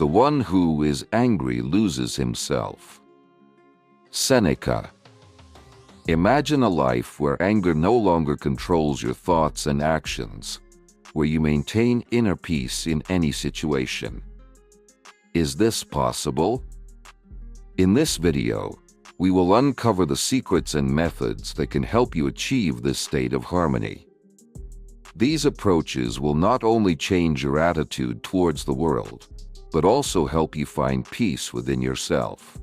The one who is angry loses himself. Seneca. Imagine a life where anger no longer controls your thoughts and actions, where you maintain inner peace in any situation. Is this possible? In this video, we will uncover the secrets and methods that can help you achieve this state of harmony. These approaches will not only change your attitude towards the world, but also help you find peace within yourself.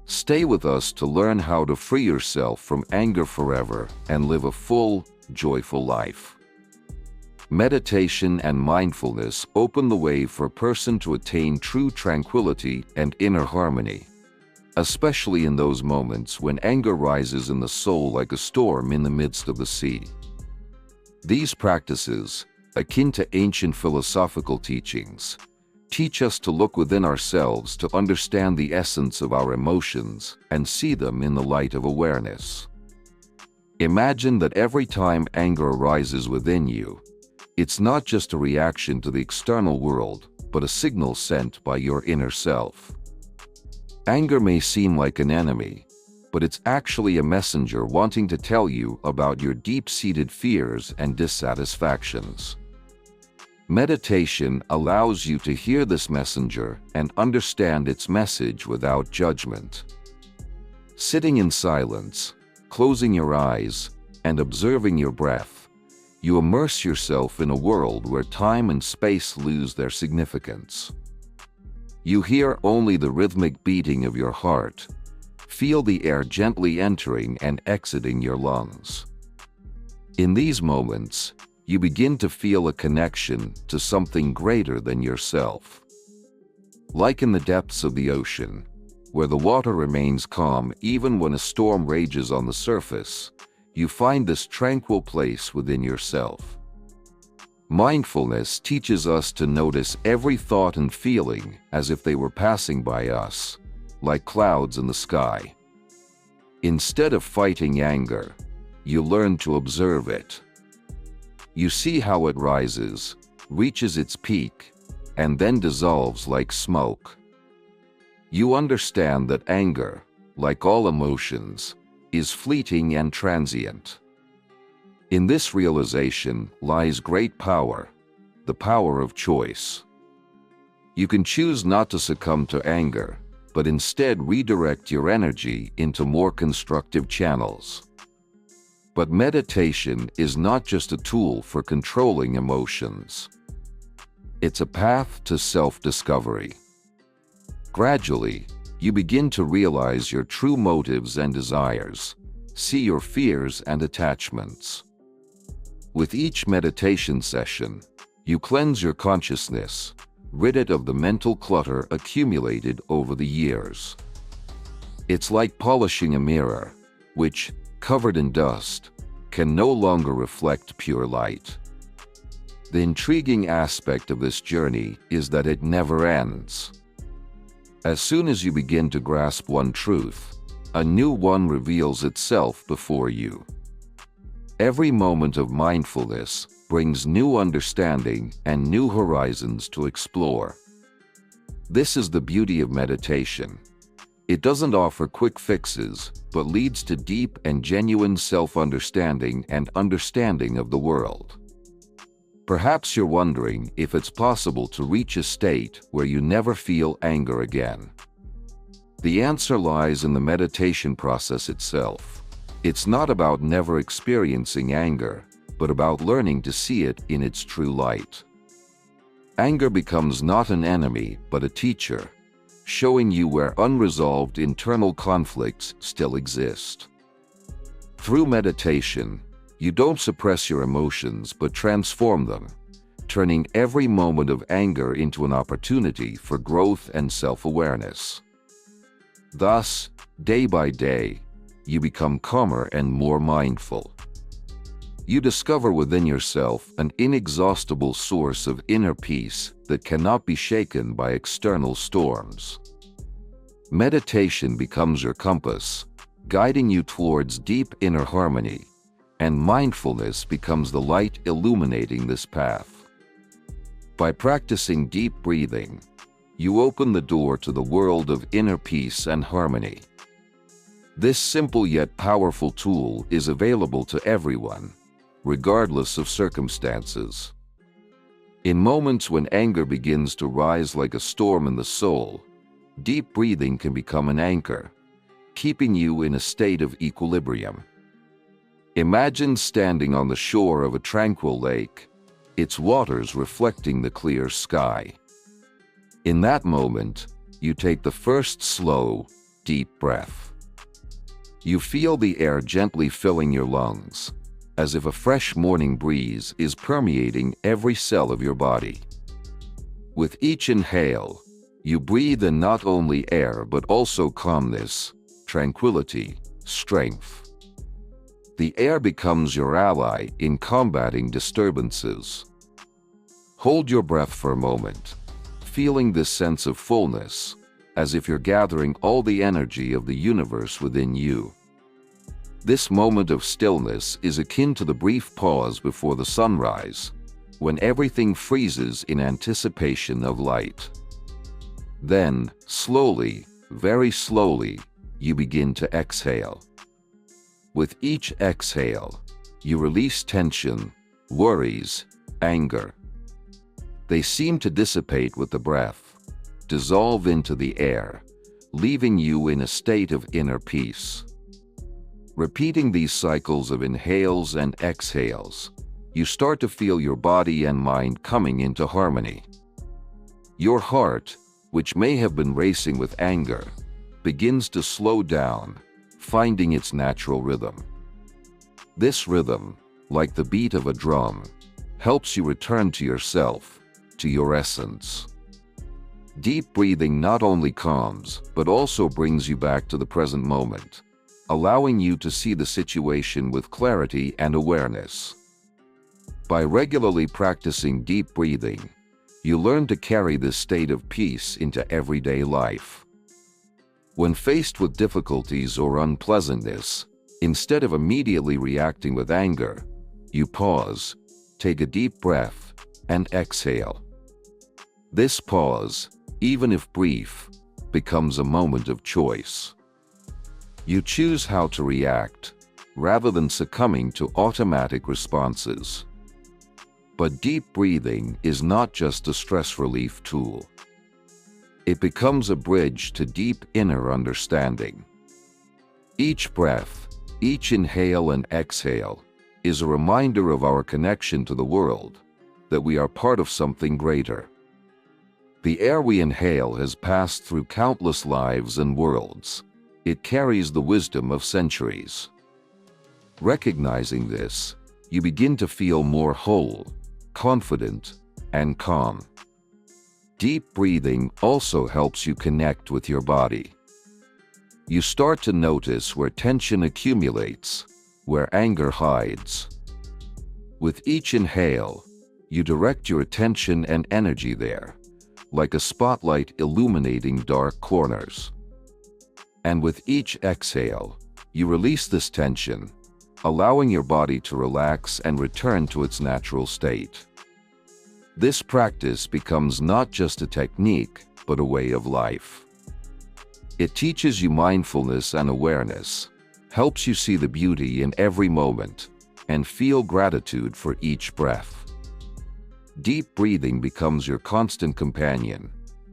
Stay with us to learn how to free yourself from anger forever and live a full, joyful life. Meditation and mindfulness open the way for a person to attain true tranquility and inner harmony, especially in those moments when anger rises in the soul like a storm in the midst of the sea. These practices, akin to ancient philosophical teachings, teach us to look within ourselves to understand the essence of our emotions and see them in the light of awareness. Imagine that every time anger arises within you, it's not just a reaction to the external world, but a signal sent by your inner self. Anger may seem like an enemy, but it's actually a messenger wanting to tell you about your deep-seated fears and dissatisfactions. Meditation allows you to hear this messenger and understand its message without judgment. Sitting in silence, closing your eyes, and observing your breath, you immerse yourself in a world where time and space lose their significance. You hear only the rhythmic beating of your heart, feel the air gently entering and exiting your lungs. In these moments, you begin to feel a connection to something greater than yourself. Like in the depths of the ocean, where the water remains calm even when a storm rages on the surface, you find this tranquil place within yourself. Mindfulness teaches us to notice every thought and feeling as if they were passing by us, like clouds in the sky. Instead of fighting anger, you learn to observe it. You see how it rises, reaches its peak, and then dissolves like smoke. You understand that anger, like all emotions, is fleeting and transient. In this realization lies great power, the power of choice. You can choose not to succumb to anger, but instead redirect your energy into more constructive channels. But meditation is not just a tool for controlling emotions. It's a path to self-discovery. Gradually, you begin to realize your true motives and desires, see your fears and attachments. With each meditation session, you cleanse your consciousness, rid it of the mental clutter accumulated over the years. It's like polishing a mirror, which, covered in dust, can no longer reflect pure light. The intriguing aspect of this journey is that it never ends. As soon as you begin to grasp one truth, a new one reveals itself before you. Every moment of mindfulness brings new understanding and new horizons to explore. This is the beauty of meditation. It doesn't offer quick fixes, but leads to deep and genuine self-understanding and understanding of the world. Perhaps you're wondering if it's possible to reach a state where you never feel anger again. The answer lies in the meditation process itself. It's not about never experiencing anger, but about learning to see it in its true light. Anger becomes not an enemy, but a teacher, showing you where unresolved internal conflicts still exist. Through meditation, you don't suppress your emotions but transform them, turning every moment of anger into an opportunity for growth and self-awareness. Thus, day by day, you become calmer and more mindful. You discover within yourself an inexhaustible source of inner peace that cannot be shaken by external storms. Meditation becomes your compass, guiding you towards deep inner harmony, and mindfulness becomes the light illuminating this path. By practicing deep breathing, you open the door to the world of inner peace and harmony. This simple yet powerful tool is available to everyone, regardless of circumstances. In moments when anger begins to rise like a storm in the soul, deep breathing can become an anchor, keeping you in a state of equilibrium. Imagine standing on the shore of a tranquil lake, its waters reflecting the clear sky. In that moment, you take the first slow, deep breath. You feel the air gently filling your lungs, as if a fresh morning breeze is permeating every cell of your body. With each inhale, you breathe in not only air but also calmness, tranquility, strength. The air becomes your ally in combating disturbances. Hold your breath for a moment, feeling this sense of fullness, as if you're gathering all the energy of the universe within you. This moment of stillness is akin to the brief pause before the sunrise, when everything freezes in anticipation of light. Then, slowly, very slowly, you begin to exhale. With each exhale, you release tension, worries, anger. They seem to dissipate with the breath, dissolve into the air, leaving you in a state of inner peace. Repeating these cycles of inhales and exhales, you start to feel your body and mind coming into harmony. Your heart, which may have been racing with anger, begins to slow down, finding its natural rhythm. This rhythm, like the beat of a drum, helps you return to yourself, to your essence. Deep breathing not only calms, but also brings you back to the present moment, allowing you to see the situation with clarity and awareness. By regularly practicing deep breathing, you learn to carry this state of peace into everyday life. When faced with difficulties or unpleasantness, instead of immediately reacting with anger, you pause, take a deep breath, and exhale. This pause, even if brief, becomes a moment of choice. You choose how to react, rather than succumbing to automatic responses. But deep breathing is not just a stress relief tool. It becomes a bridge to deep inner understanding. Each breath, each inhale and exhale, is a reminder of our connection to the world, that we are part of something greater. The air we inhale has passed through countless lives and worlds. It carries the wisdom of centuries. Recognizing this, you begin to feel more whole, confident, and calm. Deep breathing also helps you connect with your body. You start to notice where tension accumulates, where anger hides. With each inhale, you direct your attention and energy there, like a spotlight illuminating dark corners. And with each exhale, you release this tension, allowing your body to relax and return to its natural state. This practice becomes not just a technique, but a way of life. It teaches you mindfulness and awareness, helps you see the beauty in every moment, and feel gratitude for each breath. Deep breathing becomes your constant companion,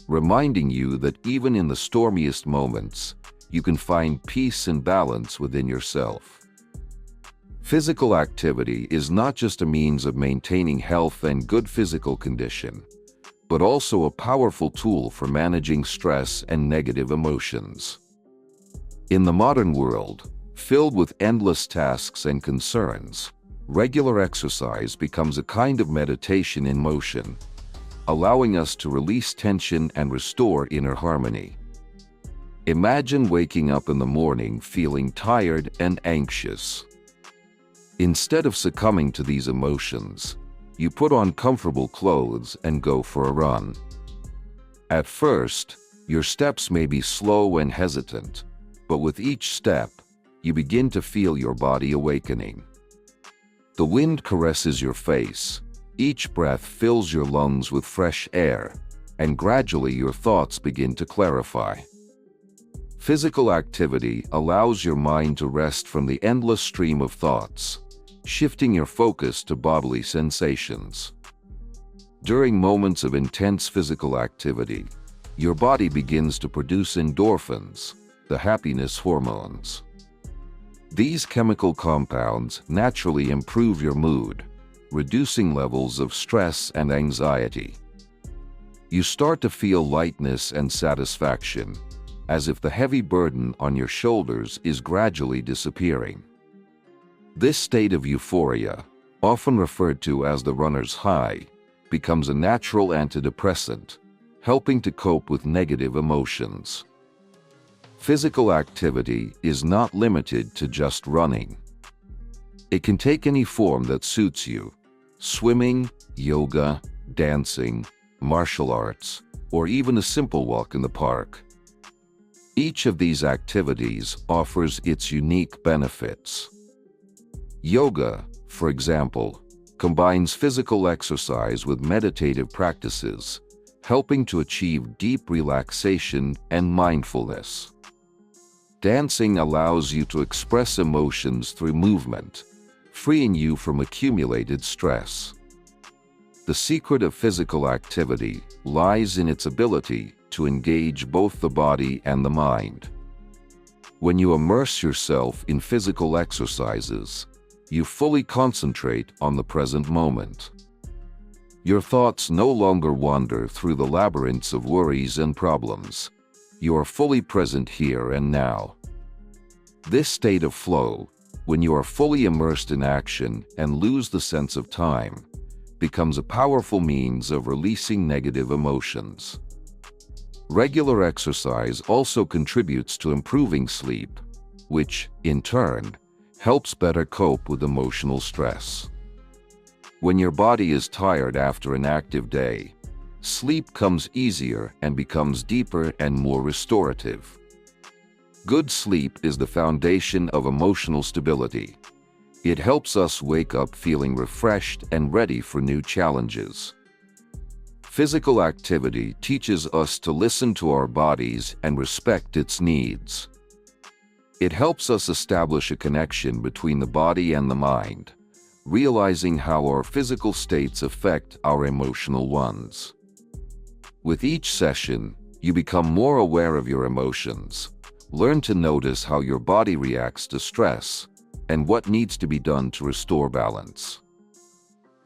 reminding you that even in the stormiest moments, you can find peace and balance within yourself. Physical activity is not just a means of maintaining health and good physical condition, but also a powerful tool for managing stress and negative emotions. In the modern world, filled with endless tasks and concerns, regular exercise becomes a kind of meditation in motion, allowing us to release tension and restore inner harmony. Imagine waking up in the morning feeling tired and anxious. Instead of succumbing to these emotions, you put on comfortable clothes and go for a run. At first, your steps may be slow and hesitant, but with each step, you begin to feel your body awakening. The wind caresses your face, each breath fills your lungs with fresh air, and gradually your thoughts begin to clarify. Physical activity allows your mind to rest from the endless stream of thoughts, shifting your focus to bodily sensations. During moments of intense physical activity, your body begins to produce endorphins, the happiness hormones. These chemical compounds naturally improve your mood, reducing levels of stress and anxiety. You start to feel lightness and satisfaction, as if the heavy burden on your shoulders is gradually disappearing. This state of euphoria, often referred to as the runner's high, becomes a natural antidepressant, helping to cope with negative emotions. Physical activity is not limited to just running. It can take any form that suits you: swimming, yoga, dancing, martial arts, or even a simple walk in the park. Each of these activities offers its unique benefits. Yoga, for example, combines physical exercise with meditative practices, helping to achieve deep relaxation and mindfulness. Dancing allows you to express emotions through movement, freeing you from accumulated stress. The secret of physical activity lies in its ability to engage both the body and the mind. When you immerse yourself in physical exercises, you fully concentrate on the present moment. Your thoughts no longer wander through the labyrinths of worries and problems. You are fully present here and now. This state of flow, when you are fully immersed in action and lose the sense of time, becomes a powerful means of releasing negative emotions. Regular exercise also contributes to improving sleep, which, in turn, helps better cope with emotional stress. When your body is tired after an active day, sleep comes easier and becomes deeper and more restorative. Good sleep is the foundation of emotional stability. It helps us wake up feeling refreshed and ready for new challenges. Physical activity teaches us to listen to our bodies and respect its needs. It helps us establish a connection between the body and the mind, realizing how our physical states affect our emotional ones. With each session, you become more aware of your emotions, learn to notice how your body reacts to stress, and what needs to be done to restore balance.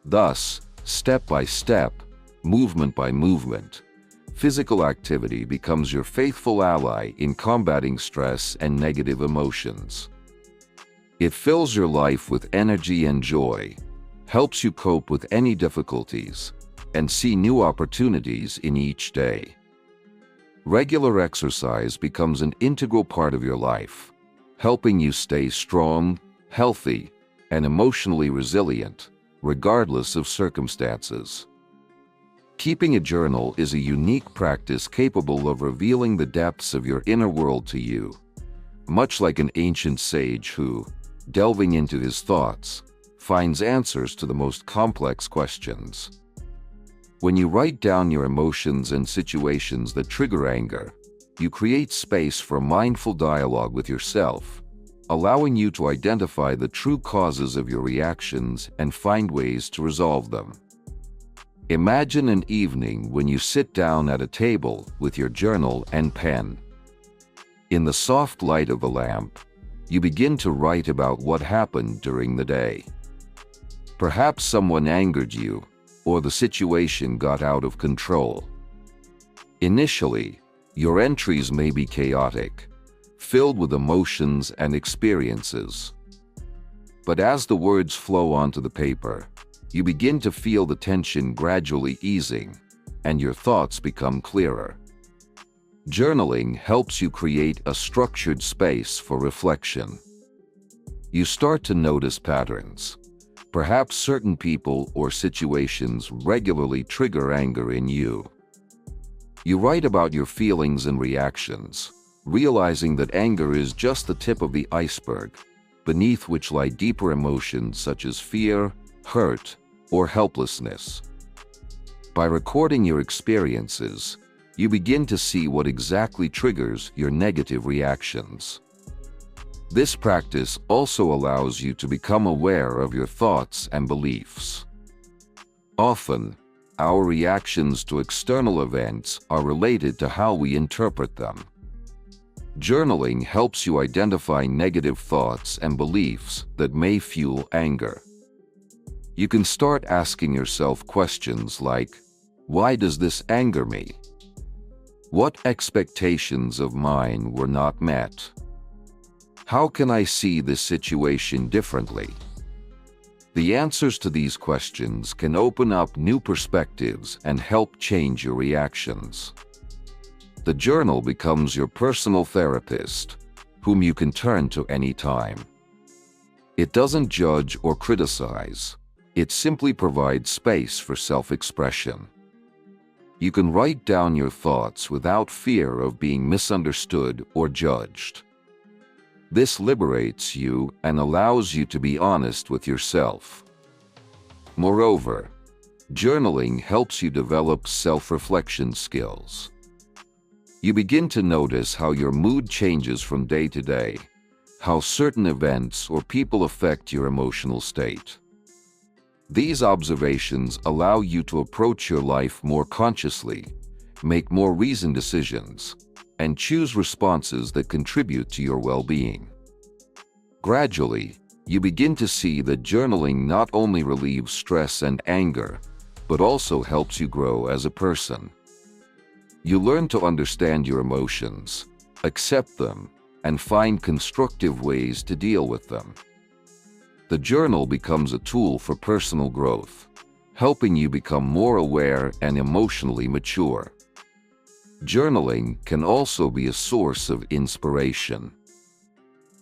Thus, step by step, movement by movement, physical activity becomes your faithful ally in combating stress and negative emotions. It fills your life with energy and joy, helps you cope with any difficulties, and see new opportunities in each day. Regular exercise becomes an integral part of your life, helping you stay strong, healthy, and emotionally resilient, regardless of circumstances. Keeping a journal is a unique practice capable of revealing the depths of your inner world to you, much like an ancient sage who, delving into his thoughts, finds answers to the most complex questions. When you write down your emotions and situations that trigger anger, you create space for mindful dialogue with yourself, allowing you to identify the true causes of your reactions and find ways to resolve them. Imagine an evening when you sit down at a table with your journal and pen. In the soft light of the lamp, you begin to write about what happened during the day. Perhaps someone angered you, or the situation got out of control. Initially, your entries may be chaotic, filled with emotions and experiences. But as the words flow onto the paper, you begin to feel the tension gradually easing, and your thoughts become clearer. Journaling helps you create a structured space for reflection. You start to notice patterns. Perhaps certain people or situations regularly trigger anger in you. You write about your feelings and reactions, realizing that anger is just the tip of the iceberg, beneath which lie deeper emotions such as fear, hurt, or helplessness. By recording your experiences, you begin to see what exactly triggers your negative reactions. This practice also allows you to become aware of your thoughts and beliefs. Often, our reactions to external events are related to how we interpret them. Journaling helps you identify negative thoughts and beliefs that may fuel anger. You can start asking yourself questions like, why does this anger me? What expectations of mine were not met? How can I see this situation differently? The answers to these questions can open up new perspectives and help change your reactions. The journal becomes your personal therapist, whom you can turn to anytime. It doesn't judge or criticize. It simply provides space for self-expression. You can write down your thoughts without fear of being misunderstood or judged. This liberates you and allows you to be honest with yourself. Moreover, journaling helps you develop self-reflection skills. You begin to notice how your mood changes from day to day, how certain events or people affect your emotional state. These observations allow you to approach your life more consciously, make more reasoned decisions, and choose responses that contribute to your well-being. Gradually, you begin to see that journaling not only relieves stress and anger, but also helps you grow as a person. You learn to understand your emotions, accept them, and find constructive ways to deal with them. The journal becomes a tool for personal growth, helping you become more aware and emotionally mature. Journaling can also be a source of inspiration.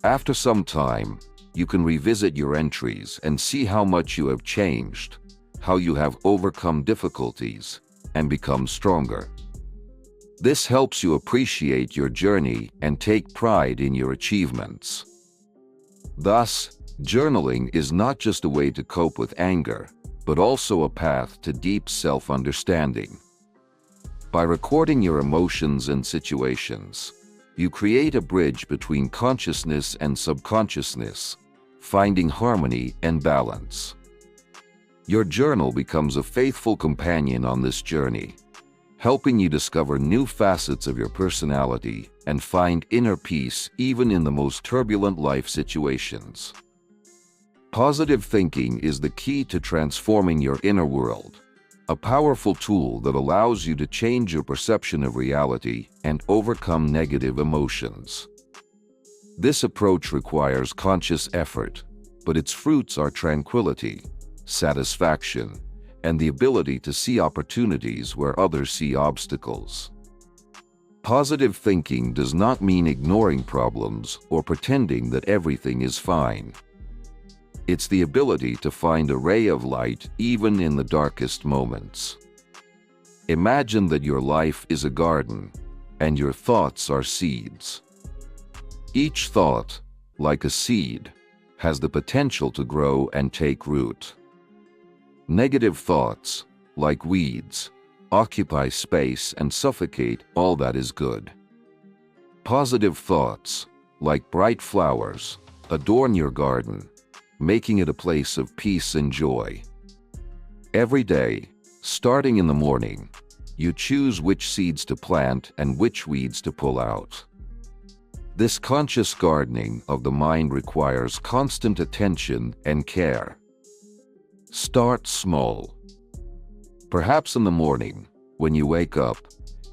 After some time, you can revisit your entries and see how much you have changed, how you have overcome difficulties, and become stronger. This helps you appreciate your journey and take pride in your achievements. Thus, journaling is not just a way to cope with anger, but also a path to deep self-understanding. By recording your emotions and situations, you create a bridge between consciousness and subconsciousness, finding harmony and balance. Your journal becomes a faithful companion on this journey, helping you discover new facets of your personality and find inner peace even in the most turbulent life situations. Positive thinking is the key to transforming your inner world, a powerful tool that allows you to change your perception of reality and overcome negative emotions. This approach requires conscious effort, but its fruits are tranquility, satisfaction, and the ability to see opportunities where others see obstacles. Positive thinking does not mean ignoring problems or pretending that everything is fine. It's the ability to find a ray of light even in the darkest moments. Imagine that your life is a garden, and your thoughts are seeds. Each thought, like a seed, has the potential to grow and take root. Negative thoughts, like weeds, occupy space and suffocate all that is good. Positive thoughts, like bright flowers, adorn your garden, making it a place of peace and joy. Every day, starting in the morning, you choose which seeds to plant and which weeds to pull out. This conscious gardening of the mind requires constant attention and care. Start small. Perhaps in the morning, when you wake up,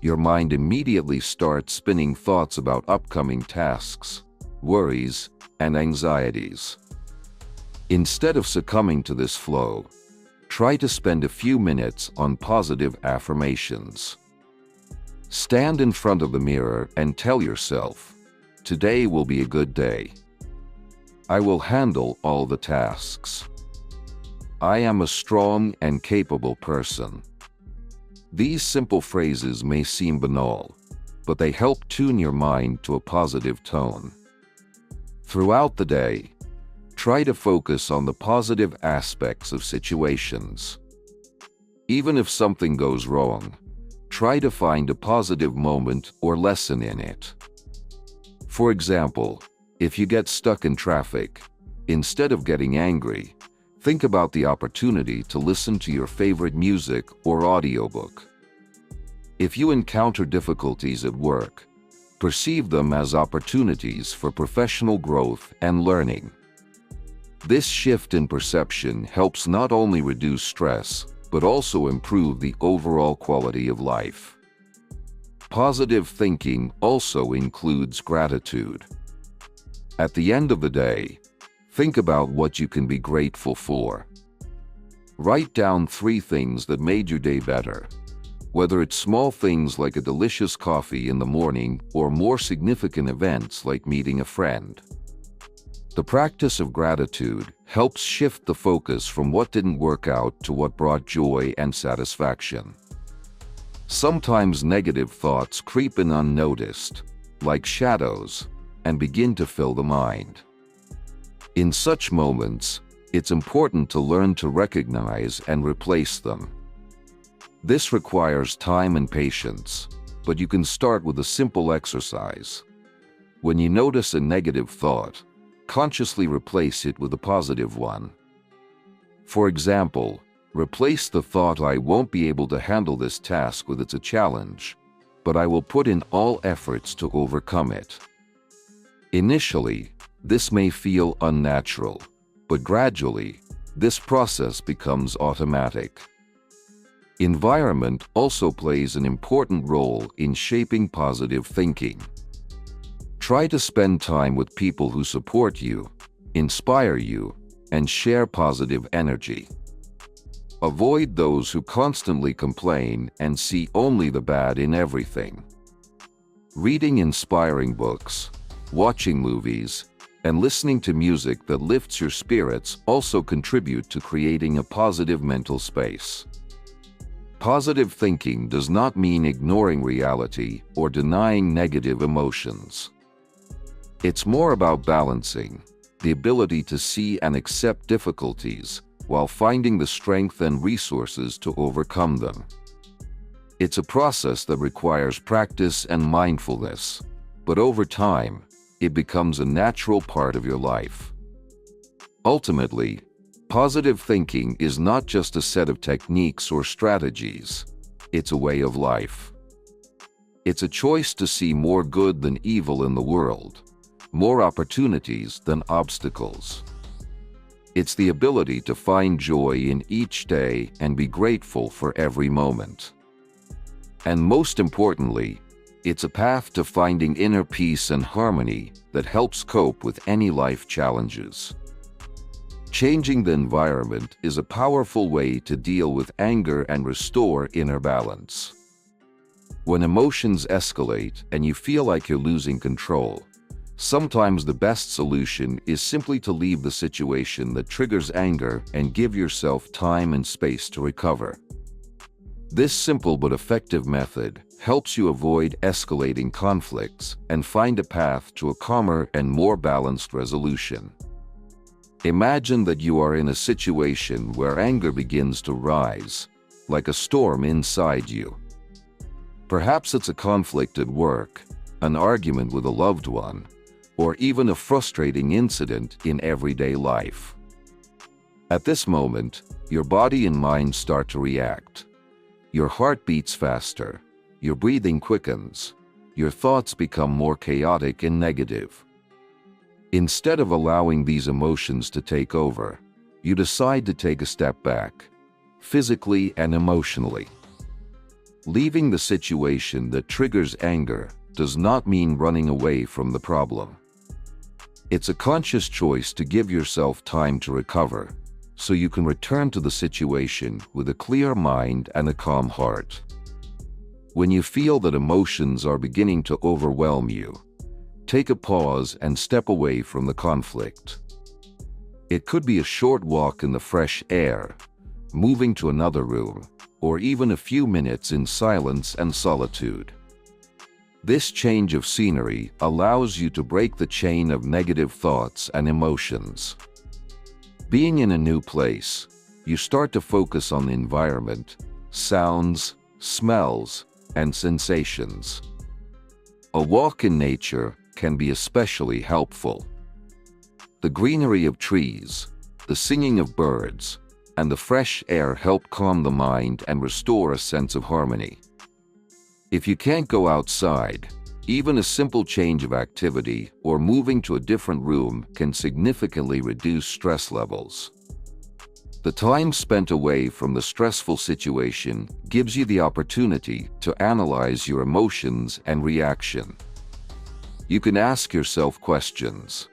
your mind immediately starts spinning thoughts about upcoming tasks, worries, and anxieties. Instead of succumbing to this flow, try to spend a few minutes on positive affirmations. Stand in front of the mirror and tell yourself, "Today will be a good day. I will handle all the tasks. I am a strong and capable person." These simple phrases may seem banal, but they help tune your mind to a positive tone. Throughout the day, try to focus on the positive aspects of situations. Even if something goes wrong, try to find a positive moment or lesson in it. For example, if you get stuck in traffic, instead of getting angry, think about the opportunity to listen to your favorite music or audiobook. If you encounter difficulties at work, perceive them as opportunities for professional growth and learning. This shift in perception helps not only reduce stress, but also improve the overall quality of life. Positive thinking also includes gratitude. At the end of the day, think about what you can be grateful for. Write down 3 things that made your day better, whether it's small things like a delicious coffee in the morning or more significant events like meeting a friend. The practice of gratitude helps shift the focus from what didn't work out to what brought joy and satisfaction. Sometimes negative thoughts creep in unnoticed, like shadows, and begin to fill the mind. In such moments, it's important to learn to recognize and replace them. This requires time and patience, but you can start with a simple exercise. When you notice a negative thought, consciously replace it with a positive one. For example, replace the thought "I won't be able to handle this task" with "It's a challenge, but I will put in all efforts to overcome it." Initially, this may feel unnatural, but gradually, this process becomes automatic. Environment also plays an important role in shaping positive thinking. Try to spend time with people who support you, inspire you, and share positive energy. Avoid those who constantly complain and see only the bad in everything. Reading inspiring books, watching movies, and listening to music that lifts your spirits also contribute to creating a positive mental space. Positive thinking does not mean ignoring reality or denying negative emotions. It's more about balancing the ability to see and accept difficulties while finding the strength and resources to overcome them. It's a process that requires practice and mindfulness, but over time, it becomes a natural part of your life. Ultimately, positive thinking is not just a set of techniques or strategies, it's a way of life. It's a choice to see more good than evil in the world, more opportunities than obstacles. It's the ability to find joy in each day and be grateful for every moment. And most importantly, it's a path to finding inner peace and harmony that helps cope with any life challenges. Changing the environment is a powerful way to deal with anger and restore inner balance. When emotions escalate and you feel like you're losing control, sometimes the best solution is simply to leave the situation that triggers anger and give yourself time and space to recover. This simple but effective method helps you avoid escalating conflicts and find a path to a calmer and more balanced resolution. Imagine that you are in a situation where anger begins to rise, like a storm inside you. Perhaps it's a conflict at work, an argument with a loved one, or even a frustrating incident in everyday life. At this moment, your body and mind start to react. Your heart beats faster, your breathing quickens, your thoughts become more chaotic and negative. Instead of allowing these emotions to take over, you decide to take a step back, physically and emotionally. Leaving the situation that triggers anger does not mean running away from the problem. It's a conscious choice to give yourself time to recover, so you can return to the situation with a clear mind and a calm heart. When you feel that emotions are beginning to overwhelm you, take a pause and step away from the conflict. It could be a short walk in the fresh air, moving to another room, or even a few minutes in silence and solitude. This change of scenery allows you to break the chain of negative thoughts and emotions. Being in a new place, you start to focus on the environment sounds, smells, and sensations. A walk in nature can be especially helpful. The greenery of trees, the singing of birds, and the fresh air help calm the mind and restore a sense of harmony. If you can't go outside, even a simple change of activity or moving to a different room can significantly reduce stress levels. The time spent away from the stressful situation gives you the opportunity to analyze your emotions and reaction. You can ask yourself questions.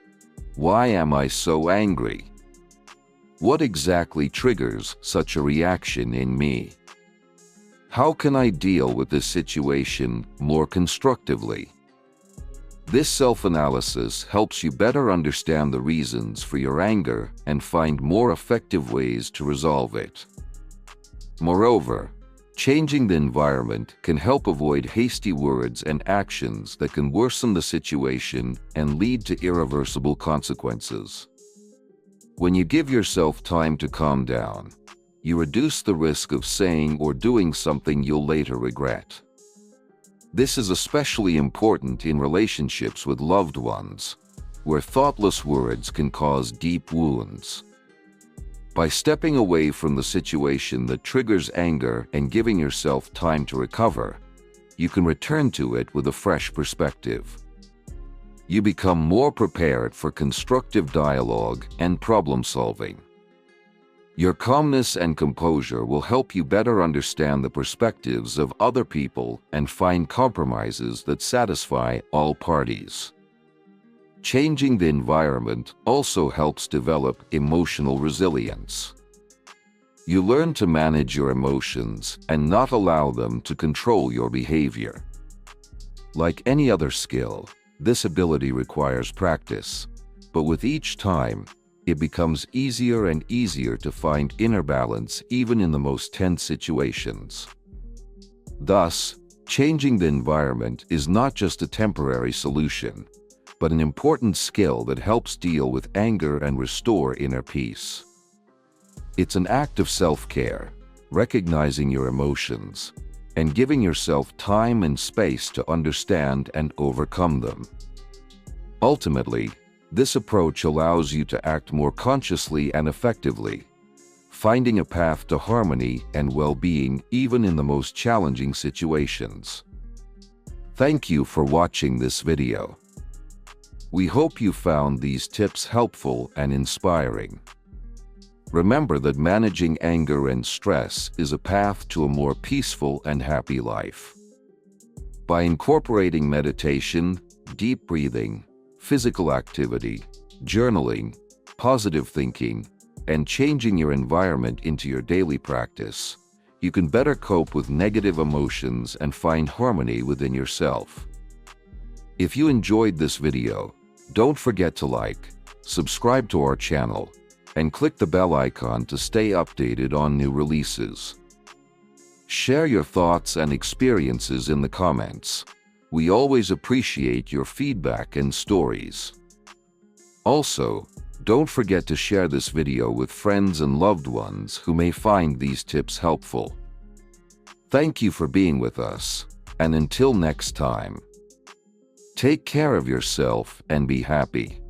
Why am I so angry? What exactly triggers such a reaction in me? How can I deal with this situation more constructively? This self-analysis helps you better understand the reasons for your anger and find more effective ways to resolve it. Moreover, changing the environment can help avoid hasty words and actions that can worsen the situation and lead to irreversible consequences. When you give yourself time to calm down, you reduce the risk of saying or doing something you'll later regret. This is especially important in relationships with loved ones, where thoughtless words can cause deep wounds. By stepping away from the situation that triggers anger and giving yourself time to recover, you can return to it with a fresh perspective. You become more prepared for constructive dialogue and problem solving. Your calmness and composure will help you better understand the perspectives of other people and find compromises that satisfy all parties. Changing the environment also helps develop emotional resilience. You learn to manage your emotions and not allow them to control your behavior. Like any other skill, this ability requires practice, but with each time, it becomes easier and easier to find inner balance even in the most tense situations. Thus, changing the environment is not just a temporary solution, but an important skill that helps deal with anger and restore inner peace. It's an act of self-care, recognizing your emotions, and giving yourself time and space to understand and overcome them. Ultimately, this approach allows you to act more consciously and effectively, finding a path to harmony and well-being even in the most challenging situations. Thank you for watching this video. We hope you found these tips helpful and inspiring. Remember that managing anger and stress is a path to a more peaceful and happy life. By incorporating meditation, deep breathing, physical activity, journaling, positive thinking, and changing your environment into your daily practice, you can better cope with negative emotions and find harmony within yourself. If you enjoyed this video, don't forget to like, subscribe to our channel, and click the bell icon to stay updated on new releases. Share your thoughts and experiences in the comments. We always appreciate your feedback and stories. Also, don't forget to share this video with friends and loved ones who may find these tips helpful. Thank you for being with us, and until next time, take care of yourself and be happy.